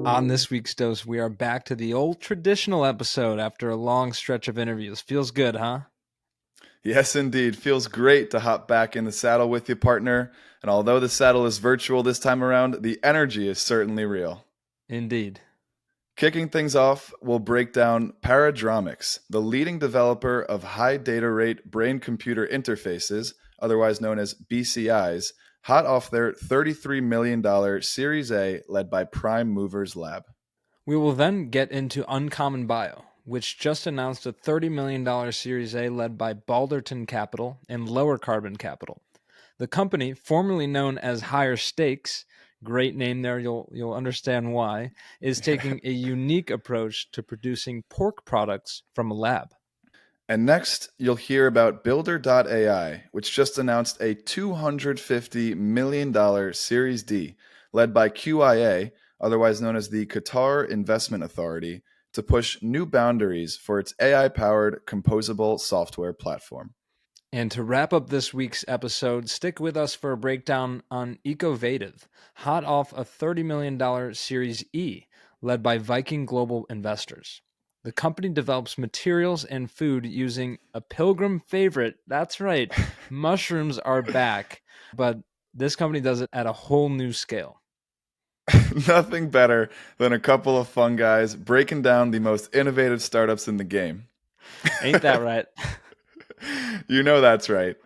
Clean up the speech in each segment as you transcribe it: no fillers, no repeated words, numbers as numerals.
On this week's dose, we are back to the old traditional episode after a long stretch of interviews. Feels good, huh? Yes, indeed. Feels great to hop back in the saddle with you, partner. And although the saddle is virtual this time around, the energy is certainly real. Indeed. Kicking things off, we'll break down Paradromics, the leading developer of high data rate brain computer interfaces, otherwise known as BCIs, hot off their $33 million Series A led by Prime Movers Lab. We will then get into Uncommon Bio, which just announced a $30 million Series A led by Balderton Capital and Lower Carbon Capital. The company, formerly known as Higher Stakes, great name there, you'll understand why, is taking a unique approach to producing pork products from a lab. And next, you'll hear about Builder.ai, which just announced a $250 million Series D, led by QIA, otherwise known as the Qatar Investment Authority, to push new boundaries for its AI-powered composable software platform. And to wrap up this week's episode, stick with us for a breakdown on Ecovative, hot off a $30 million Series E, led by Viking Global Investors. The company develops materials and food using a pilgrim favorite. That's right, mushrooms are back, but this company does it at a whole new scale. Nothing better than a couple of fun guys breaking down the most innovative startups in the game. Ain't that right? You know that's right.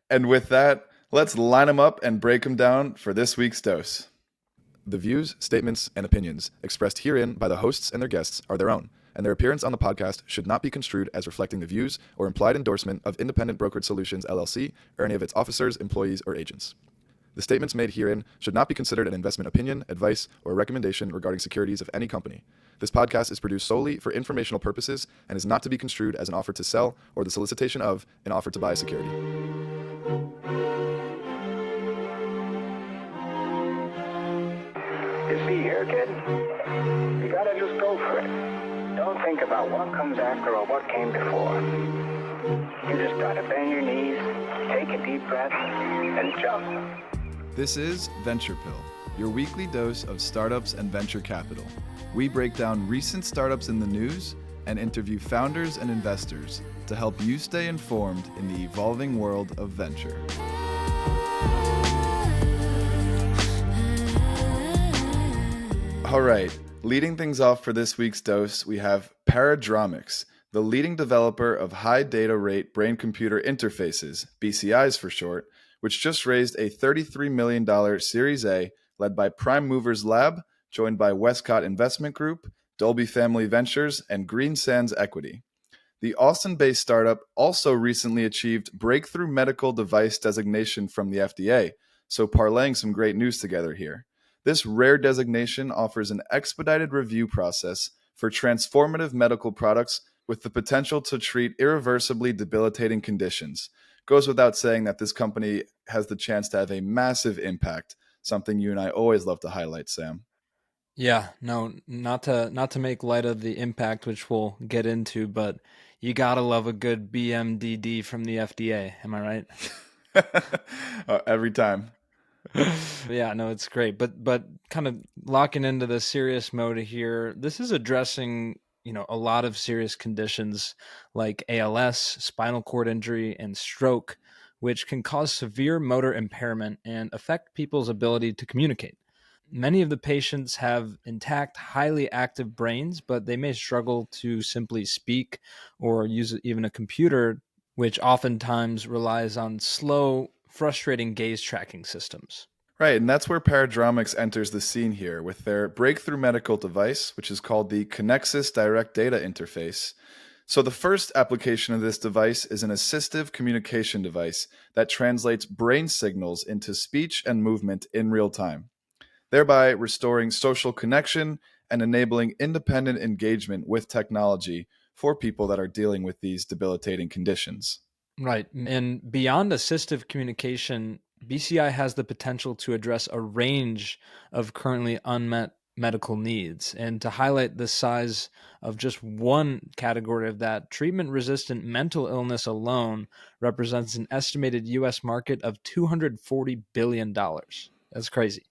And with that, let's line them up and break them down for this week's dose. The views, statements, and opinions expressed herein by the hosts and their guests are their own, and their appearance on the podcast should not be construed as reflecting the views or implied endorsement of Independent Brokerage Solutions LLC or any of its officers, employees, or agents. The statements made herein should not be considered an investment opinion, advice, or recommendation regarding securities of any company. This podcast is produced solely for informational purposes and is not to be construed as an offer to sell or the solicitation of an offer to buy a security. You see here, kid? You gotta just go for it. Don't think about what comes after or what came before. You just gotta bend your knees, take a deep breath, and jump. This is Venture Pill, your weekly dose of startups and venture capital. We break down recent startups in the news and interview founders and investors to help you stay informed in the evolving world of venture. All right, leading things off for this week's dose, we have Paradromics, the leading developer of high data rate brain computer interfaces, BCIs for short, which just raised a $33 million Series A led by Prime Movers Lab, joined by Westcott Investment Group, Dolby Family Ventures, and Green Sands Equity. The Austin-based startup also recently achieved breakthrough medical device designation from the FDA, so parlaying some great news together here. This rare designation offers an expedited review process for transformative medical products with the potential to treat irreversibly debilitating conditions. Goes without saying that this company has the chance to have a massive impact, something you and I always love to highlight, Sam. Yeah, no, not to make light of the impact, which we'll get into, but you gotta love a good BMDD from the FDA. Am I right? Every time. Yeah, no, it's great. But kind of locking into the serious mode here, this is addressing, a lot of serious conditions like ALS, spinal cord injury, and stroke, which can cause severe motor impairment and affect people's ability to communicate. Many of the patients have intact, highly active brains, but they may struggle to simply speak or use even a computer, which oftentimes relies on slow, frustrating gaze tracking systems. Right, and that's where Paradromics enters the scene here with their breakthrough medical device, which is called the Connexus Direct Data Interface. So the first application of this device is an assistive communication device that translates brain signals into speech and movement in real time, thereby restoring social connection and enabling independent engagement with technology for people that are dealing with these debilitating conditions. Right. And beyond assistive communication, BCI has the potential to address a range of currently unmet medical needs. And to highlight the size of just one category of that, treatment resistant mental illness alone represents an estimated US market of $240 billion. That's crazy.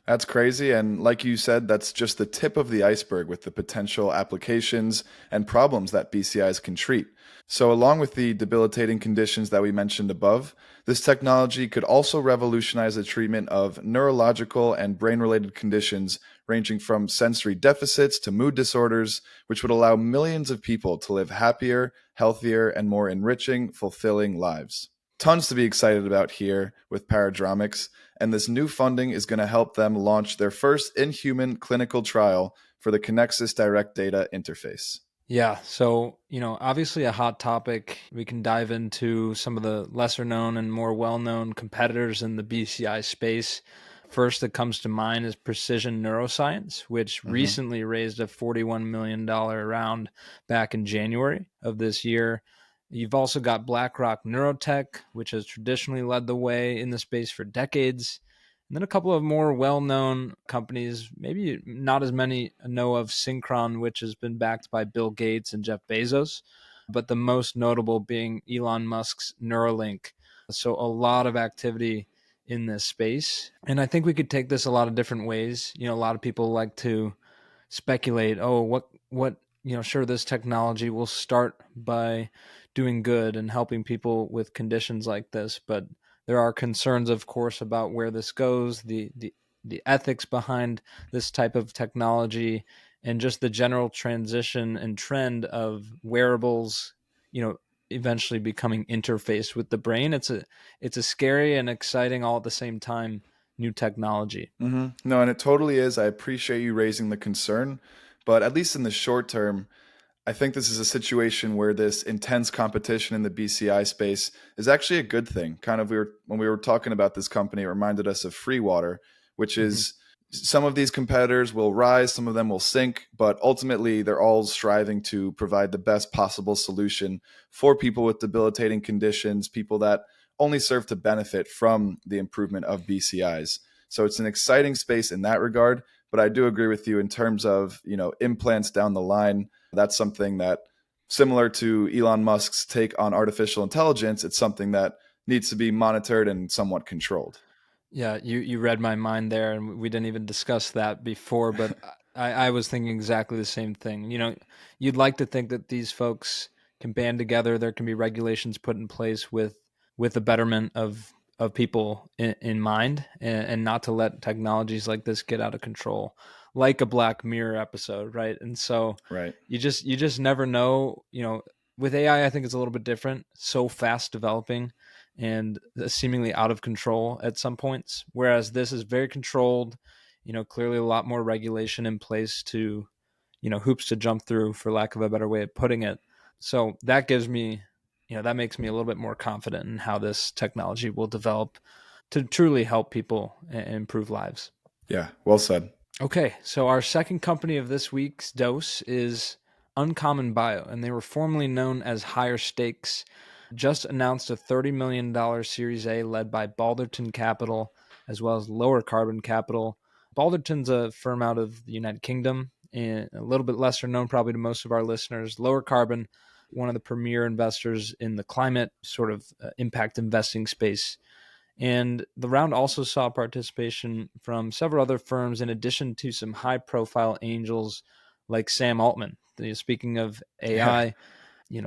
That's crazy. And like you said, that's just the tip of the iceberg with the potential applications and problems that BCIs can treat. So, along with the debilitating conditions that we mentioned above, this technology could also revolutionize the treatment of neurological and brain related conditions ranging from sensory deficits to mood disorders, which would allow millions of people to live happier, healthier, and more enriching, fulfilling lives. Tons to be excited about here with Paradromics, and this new funding is going to help them launch their first in-human clinical trial for the Connexus Direct Data interface. Yeah, so, obviously a hot topic. We can dive into some of the lesser known and more well-known competitors in the BCI space. First that comes to mind is Precision Neuroscience, which Mhm. recently raised a $41 million round back in January of this year. You've also got BlackRock Neurotech, which has traditionally led the way in the space for decades. And then a couple of more well-known companies, maybe not as many know of, Synchron, which has been backed by Bill Gates and Jeff Bezos, but the most notable being Elon Musk's Neuralink. So a lot of activity in this space. And I think we could take this a lot of different ways. A lot of people like to speculate, oh, what, sure, this technology will start by doing good and helping people with conditions like this, but there are concerns, of course, about where this goes, the ethics behind this type of technology, and just the general transition and trend of wearables, eventually becoming interfaced with the brain. It's a scary and exciting all at the same time new technology. No, and it totally is. I appreciate you raising the concern, but at least in the short term, I think this is a situation where this intense competition in the BCI space is actually a good thing. Kind of, when we were talking about this company, it reminded us of free water, which Mm-hmm. is some of these competitors will rise, some of them will sink, but ultimately they're all striving to provide the best possible solution for people with debilitating conditions, people that only serve to benefit from the improvement of BCIs. So it's an exciting space in that regard, but I do agree with you in terms of, implants down the line. That's something that, similar to Elon Musk's take on artificial intelligence, it's something that needs to be monitored and somewhat controlled. Yeah, you read my mind there, and we didn't even discuss that before, but I was thinking exactly the same thing. You'd like to think that these folks can band together. There can be regulations put in place with the betterment of people in mind, and not to let technologies like this get out of control, like a Black Mirror episode, right? And so Right. you just never know. With AI, I think it's a little bit different. So fast developing and seemingly out of control at some points. Whereas this is very controlled, clearly a lot more regulation in place to, hoops to jump through, for lack of a better way of putting it. So that gives me, that makes me a little bit more confident in how this technology will develop to truly help people and improve lives. Yeah. Well said. Okay, so our second company of this week's dose is Uncommon Bio, and they were formerly known as Higher Stakes. Just announced a $30 million Series A led by Balderton Capital as well as Lower Carbon Capital. Balderton's a firm out of the United Kingdom and a little bit lesser known probably to most of our listeners. Lower Carbon, one of the premier investors in the climate sort of impact investing space. And the round also saw participation from several other firms, in addition to some high profile angels like Sam Altman. Speaking of Yeah. AI,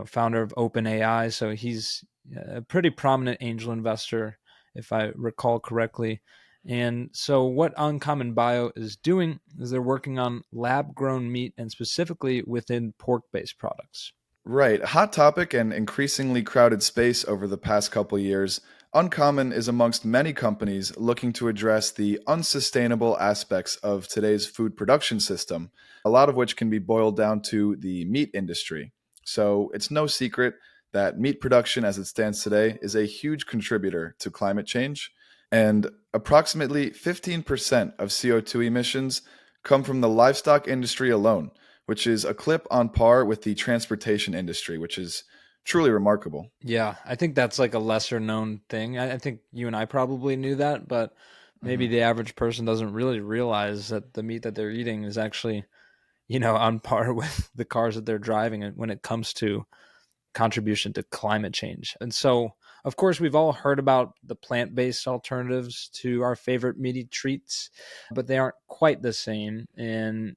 founder of OpenAI. So he's a pretty prominent angel investor, if I recall correctly. And so, what Uncommon Bio is doing is they're working on lab grown meat and specifically within pork based products. Right. Hot topic and increasingly crowded space over the past couple years. Uncommon is amongst many companies looking to address the unsustainable aspects of today's food production system, a lot of which can be boiled down to the meat industry. So it's no secret that meat production as it stands today is a huge contributor to climate change, and approximately 15% of CO2 emissions come from the livestock industry alone, which is a clip on par with the transportation industry, which is truly remarkable. Yeah, I think that's like a lesser known thing. I think you and I probably knew that, but maybe Mhm. the average person doesn't really realize that the meat that they're eating is actually, on par with the cars that they're driving and when it comes to contribution to climate change. And so Of course, we've all heard about the plant-based alternatives to our favorite meaty treats, but they aren't quite the same. And,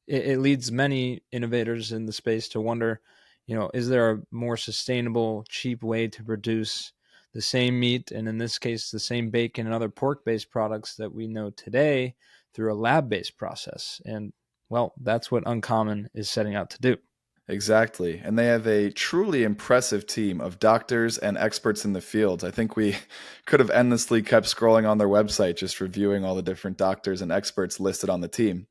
it leads many innovators in the space to wonder, is there a more sustainable, cheap way to produce the same meat, and in this case, the same bacon and other pork-based products that we know today through a lab-based process? And, well, that's what Uncommon is setting out to do. Exactly. And they have a truly impressive team of doctors and experts in the field. I think we could have endlessly kept scrolling on their website, just reviewing all the different doctors and experts listed on the team.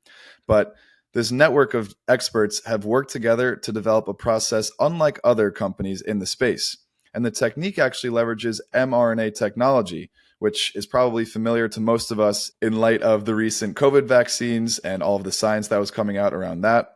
But this network of experts have worked together to develop a process unlike other companies in the space. And the technique actually leverages mRNA technology, which is probably familiar to most of us in light of the recent COVID vaccines and all of the science that was coming out around that.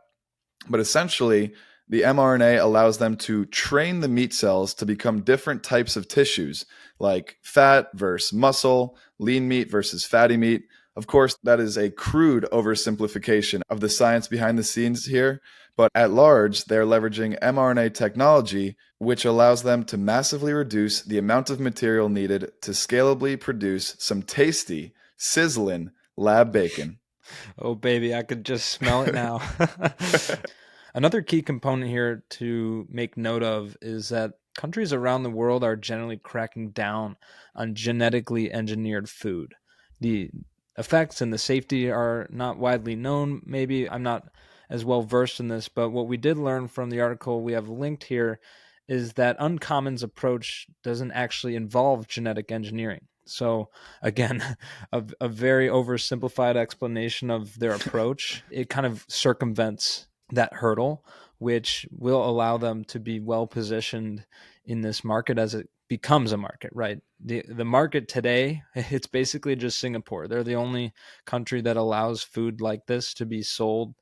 But essentially, the mRNA allows them to train the meat cells to become different types of tissues, like fat versus muscle, lean meat versus fatty meat. Of course, that is a crude oversimplification of the science behind the scenes here, but at large, they're leveraging mRNA technology, which allows them to massively reduce the amount of material needed to scalably produce some tasty, sizzling lab bacon. Oh, baby, I could just smell it now. Another key component here to make note of is that countries around the world are generally cracking down on genetically engineered food. The effects and the safety are not widely known. Maybe I'm not as well versed in this, but what we did learn from the article we have linked here is that Uncommon's approach doesn't actually involve genetic engineering. So again, a very oversimplified explanation of their approach. It kind of circumvents that hurdle, which will allow them to be well positioned in this market as it becomes a market, right? The market today, it's basically just Singapore. They're the only country that allows food like this to be sold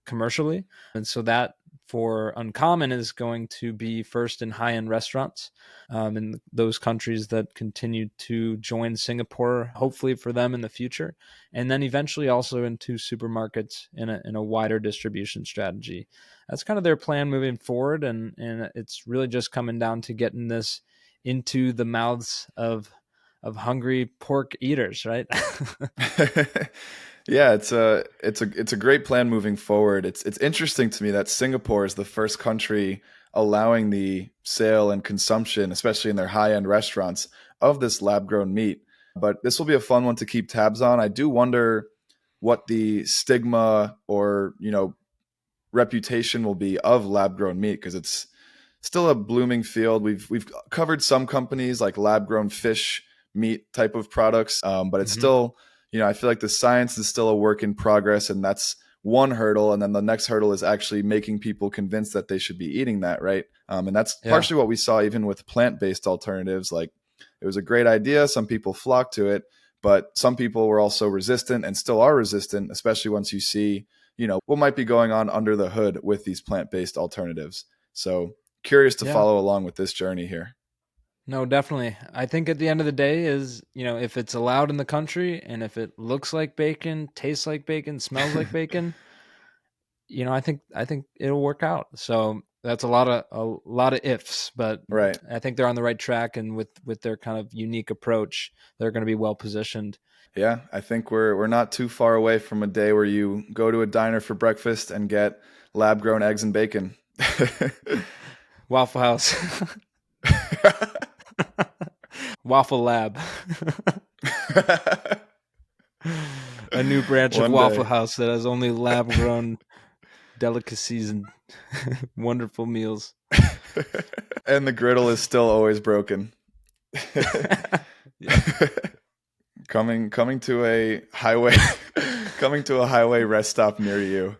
commercially. And so that for Uncommon is going to be first in high-end restaurants in those countries that continue to join Singapore, hopefully for them in the future, and then eventually also into supermarkets in a wider distribution strategy. That's kind of their plan moving forward, and it's really just coming down to getting this into the mouths of hungry pork eaters, right? Yeah, it's a great plan moving forward. It's interesting to me that Singapore is the first country allowing the sale and consumption, especially in their high-end restaurants, of this lab-grown meat. But this will be a fun one to keep tabs on. I do wonder what the stigma or, reputation will be of lab-grown meat, because it's still a blooming field. We've covered some companies like lab-grown fish meat type of products, but it's still, I feel like the science is still a work in progress, and that's one hurdle. And then the next hurdle is actually making people convinced that they should be eating that, right? And that's partially what we saw even with plant-based alternatives. Like, it was a great idea. Some people flocked to it, but some people were also resistant and still are resistant, especially once you see, what might be going on under the hood with these plant-based alternatives. So curious to follow along with this journey here. No, definitely. I think at the end of the day is, if it's allowed in the country and if it looks like bacon, tastes like bacon, smells like bacon, I think it'll work out. So that's a lot of ifs, but Right. I think they're on the right track, and with their kind of unique approach, they're going to be well positioned. Yeah, I think we're not too far away from a day where you go to a diner for breakfast and get lab-grown eggs and bacon. Waffle House. Waffle Lab. A new branch of Waffle House that has only lab-grown delicacies and wonderful meals. And the griddle is still always broken. Coming to a highway rest stop near you.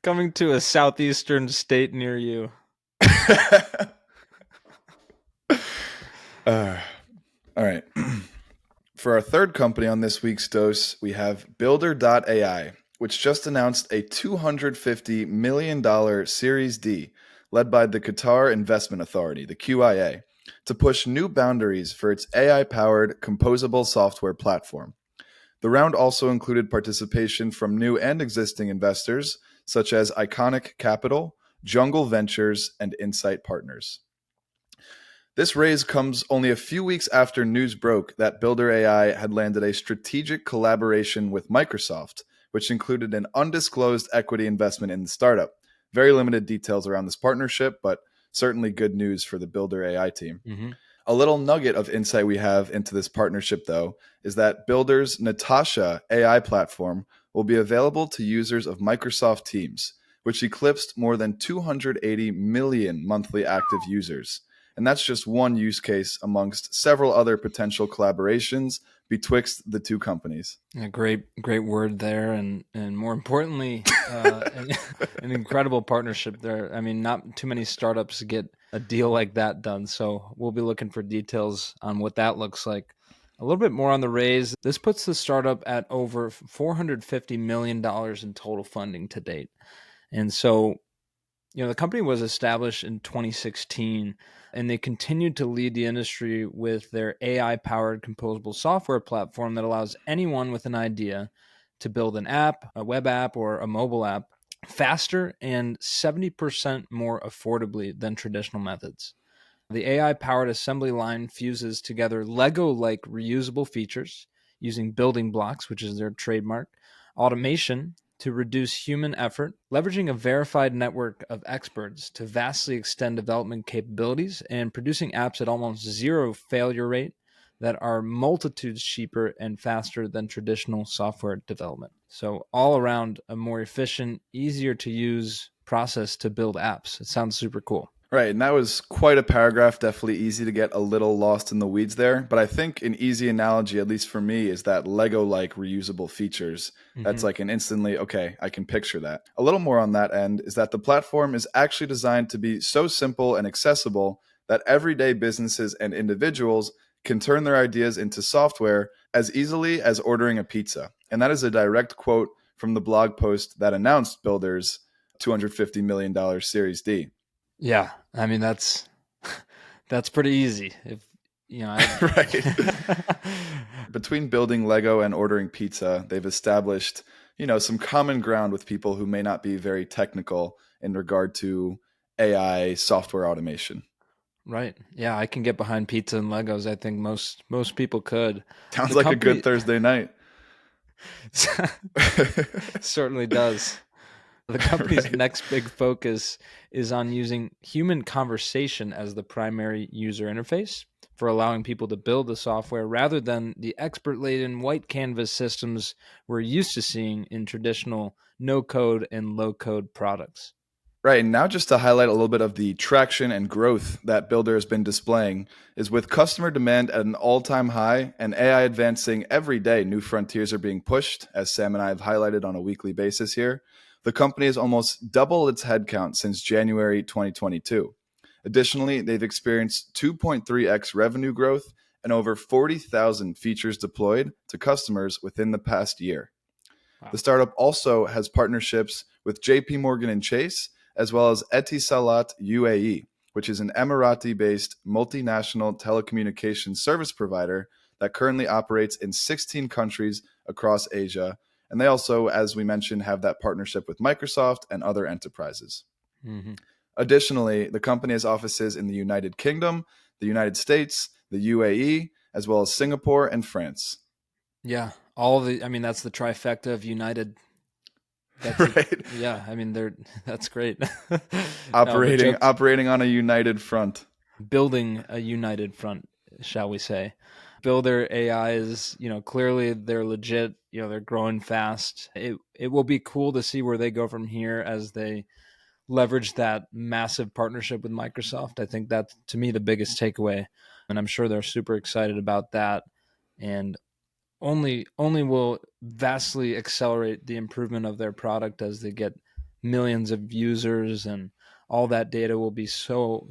Coming to a southeastern state near you. All right. For our third company on this week's dose, we have Builder.ai, which just announced a $250 million Series D, led by the Qatar Investment Authority, the QIA, to push new boundaries for its AI-powered composable software platform. The round also included participation from new and existing investors, such as Iconic Capital, Jungle Ventures, and Insight Partners. This raise comes only a few weeks after news broke that Builder.ai had landed a strategic collaboration with Microsoft, which included an undisclosed equity investment in the startup. Very limited details around this partnership, but certainly good news for the Builder.ai team. Mm-hmm. A little nugget of insight we have into this partnership, though, is that Builder's Natasha AI platform will be available to users of Microsoft Teams, which eclipsed more than 280 million monthly active users. And that's just one use case amongst several other potential collaborations betwixt the two companies. A great word there, and more importantly, an incredible partnership there. I mean, not too many startups get a deal like that done, so we'll be looking for details on what that looks like. A little bit more on the raise. This puts the startup at over $450 million in total funding to date. And so, the company was established in 2016, and they continued to lead the industry with their AI-powered composable software platform that allows anyone with an idea to build an app, a web app, or a mobile app faster and 70% more affordably than traditional methods. The AI-powered assembly line fuses together Lego-like reusable features using building blocks, which is their trademark, automation to reduce human effort, leveraging a verified network of experts to vastly extend development capabilities, and producing apps at almost zero failure rate that are multitudes cheaper and faster than traditional software development. So all around a more efficient, easier to use process to build apps. It sounds super cool. Right, and that was quite a paragraph, definitely easy to get a little lost in the weeds there. But I think an easy analogy, at least for me, is that Lego-like reusable features. That's like an instantly, okay, I can picture that. A little more on that end is that the platform is actually designed to be so simple and accessible that everyday businesses and individuals can turn their ideas into software as easily as ordering a pizza. And that is a direct quote from the blog post that announced Builder's $250 million Series D. Yeah, I mean that's pretty easy. If Right. Between building Lego and ordering pizza, they've established, some common ground with people who may not be very technical in regard to AI software automation. Right. Yeah, I can get behind pizza and Legos. I think most people could. Sounds The like a company good Thursday night. certainly does. The company's Right. next big focus is on using human conversation as the primary user interface for allowing people to build the software rather than the expert-laden white canvas systems we're used to seeing in traditional no-code and low-code products. Right, and now just to highlight a little bit of the traction and growth that Builder has been displaying is with customer demand at an all-time high and AI advancing every day, new frontiers are being pushed, as Sam and I have highlighted on a weekly basis here. The company has almost doubled its headcount since January 2022. Additionally, they've experienced 2.3x revenue growth and over 40,000 features deployed to customers within the past year. Wow. The startup also has partnerships with JP Morgan and Chase, as well as Etisalat UAE, which is an Emirati-based multinational telecommunications service provider that currently operates in 16 countries across Asia. And they also, as we mentioned, have that partnership with Microsoft and other enterprises. Mm-hmm. Additionally, the company has offices in the United Kingdom, the United States, the UAE, as well as Singapore and France. Yeah, that's the trifecta of United. Right. That's great. Operating on a united front. Building a united front, shall we say. Builder.ai is, clearly they're legit, they're growing fast. It will be cool to see where they go from here as they leverage that massive partnership with Microsoft. I think that's, to me, the biggest takeaway. And I'm sure they're super excited about that. And only will vastly accelerate the improvement of their product as they get millions of users, and all that data will be so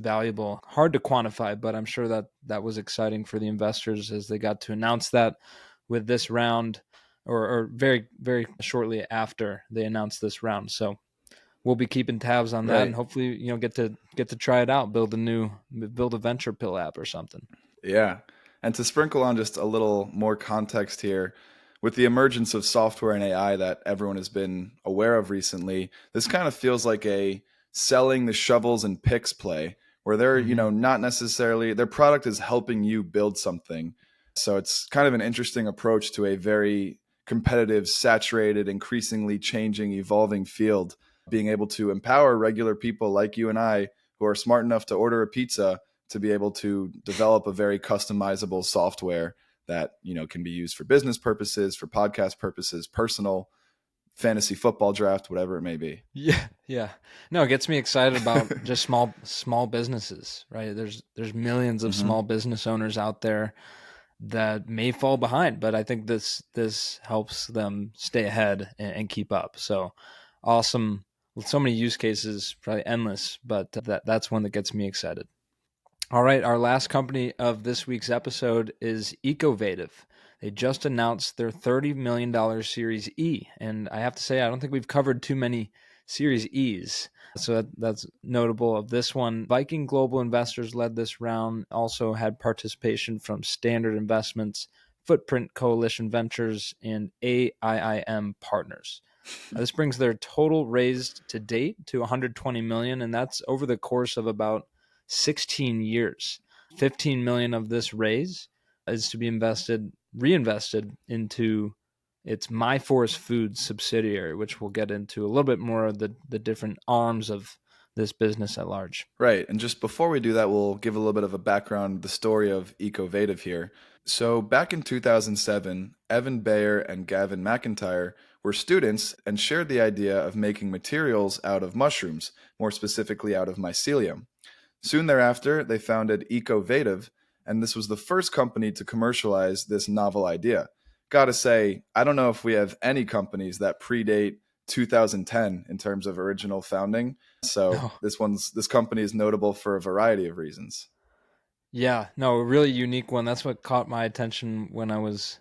valuable. Hard to quantify, but I'm sure that was exciting for the investors as they got to announce that with this round, or very, very shortly after they announced this round. So we'll be keeping tabs on that, Right. and hopefully get to try it out, build a venture pill app or something. Yeah. And to sprinkle on just a little more context here, with the emergence of software and AI that everyone has been aware of recently, this kind of feels like a selling the shovels and picks play, where they're, Mm-hmm. not necessarily, their product is helping you build something. So it's kind of an interesting approach to a very competitive, saturated, increasingly changing, evolving field, being able to empower regular people like you and I who are smart enough to order a pizza to be able to develop a very customizable software that, can be used for business purposes, for podcast purposes, personal, fantasy football draft, whatever it may be. Yeah, yeah. No, it gets me excited about just small businesses, right? There's millions of Mm-hmm. small business owners out there that may fall behind, but I think this helps them stay ahead and keep up. So awesome. With so many use cases, probably endless, but that's one that gets me excited. All right, our last company of this week's episode is Ecovative. They just announced their $30 million Series E, and I have to say, I don't think we've covered too many Series E's, so that's notable of this one. Viking Global Investors led this round, also had participation from Standard Investments, Footprint Coalition Ventures, and AIIM Partners. This brings their total raised to date to 120 million, and that's over the course of about 16 years. 15 million of this raise is to be reinvested into its MyForest Foods subsidiary, which we'll get into a little bit more of the different arms of this business at large. Right. And just before we do that, we'll give a little bit of a background, the story of Ecovative here. So back in 2007, Evan Bayer and Gavin McIntyre were students and shared the idea of making materials out of mushrooms, more specifically out of mycelium. Soon thereafter, they founded Ecovative, and this was the first company to commercialize this novel idea. Gotta say, I don't know if we have any companies that predate 2010 in terms of original founding. So No. this company is notable for a variety of reasons. Yeah, no, a really unique one. That's what caught my attention when I was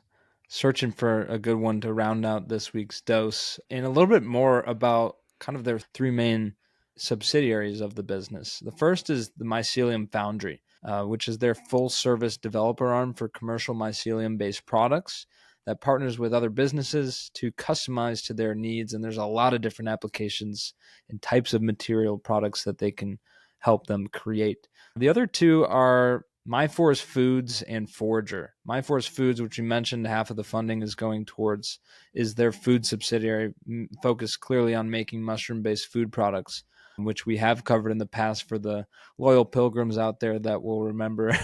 searching for a good one to round out this week's dose, and a little bit more about kind of their three main subsidiaries of the business. The first is the Mycelium Foundry, which is their full service developer arm for commercial mycelium based products that partners with other businesses to customize to their needs. And there's a lot of different applications and types of material products that they can help them create. The other two are MyForest Foods and Forager. MyForest Foods, which you mentioned, half of the funding is going towards, is their food subsidiary focused clearly on making mushroom-based food products, which we have covered in the past for the loyal pilgrims out there that will remember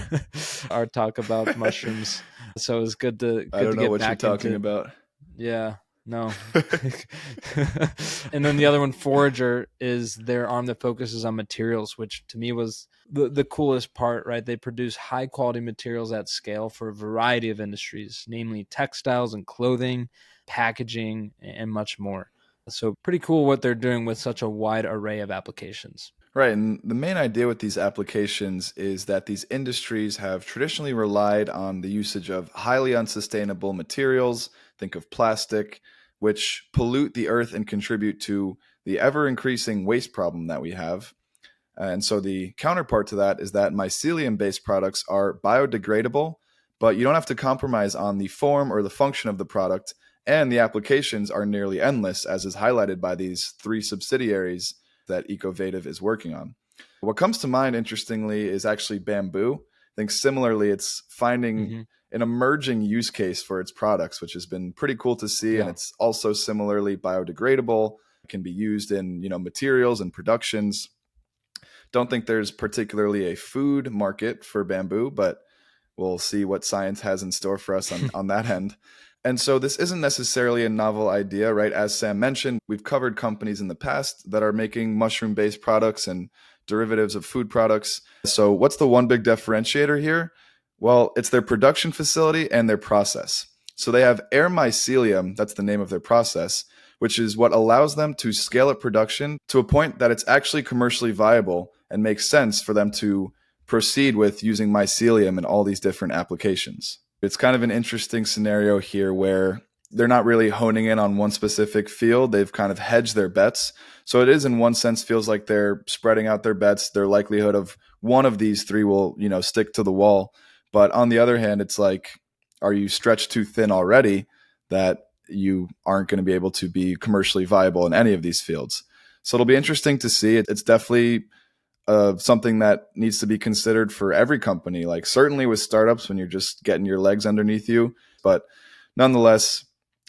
our talk about mushrooms. So it's good to I don't know get what you're back talking into. about. Yeah, no. And then the other one, Forager, is their arm that focuses on materials, which to me was the coolest part, right? They produce high quality materials at scale for a variety of industries, namely textiles and clothing, packaging, and much more. So pretty cool what they're doing with such a wide array of applications. Right. And the main idea with these applications is that these industries have traditionally relied on the usage of highly unsustainable materials, think of plastic, which pollute the earth and contribute to the ever increasing waste problem that we have. And so the counterpart to that is that mycelium based products are biodegradable, but you don't have to compromise on the form or the function of the product. And the applications are nearly endless, as is highlighted by these three subsidiaries that Ecovative is working on. What comes to mind, interestingly, is actually bamboo. I think similarly, it's finding Mm-hmm. an emerging use case for its products, which has been pretty cool to see. And Yeah. it's also similarly biodegradable. It can be used in, materials and productions. Don't think there's particularly a food market for bamboo, but we'll see what science has in store for us on that end. And so this isn't necessarily a novel idea, right? As Sam mentioned, we've covered companies in the past that are making mushroom-based products and derivatives of food products. So what's the one big differentiator here? Well, it's their production facility and their process. So they have air mycelium, that's the name of their process, which is what allows them to scale up production to a point that it's actually commercially viable and makes sense for them to proceed with using mycelium in all these different applications. It's kind of an interesting scenario here where they're not really honing in on one specific field. They've kind of hedged their bets. So it is, in one sense, feels like they're spreading out their bets. Their likelihood of one of these three will, stick to the wall. But on the other hand, it's like, are you stretched too thin already that you aren't going to be able to be commercially viable in any of these fields? So it'll be interesting to see. It's definitely something that needs to be considered for every company, like certainly with startups when you're just getting your legs underneath you. But nonetheless,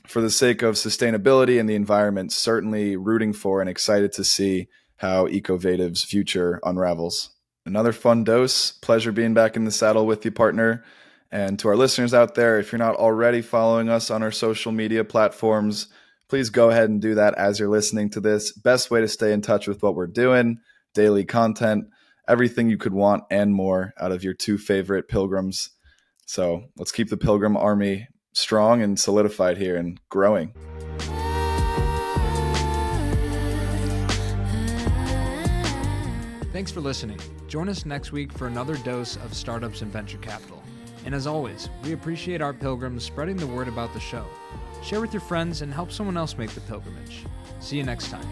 for the sake of sustainability and the environment, certainly rooting for and excited to see how Ecovative's future unravels. Another fun dose. Pleasure being back in the saddle with you, partner. And to our listeners out there, if you're not already following us on our social media platforms, please go ahead and do that as you're listening to this. Best way to stay in touch with what we're doing, daily content, everything you could want and more out of your two favorite pilgrims. So let's keep the Pilgrim Army strong and solidified here and growing. Thanks for listening. Join us next week for another dose of startups and venture capital. And as always, we appreciate our pilgrims spreading the word about the show. Share with your friends and help someone else make the pilgrimage. See you next time.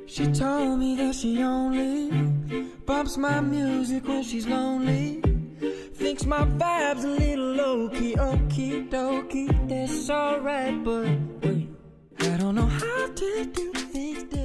She told me that she only bumps my music when she's lonely. Thinks my vibe's a little low-key, okie dokie, that's alright, but wait, I don't know how to do things different.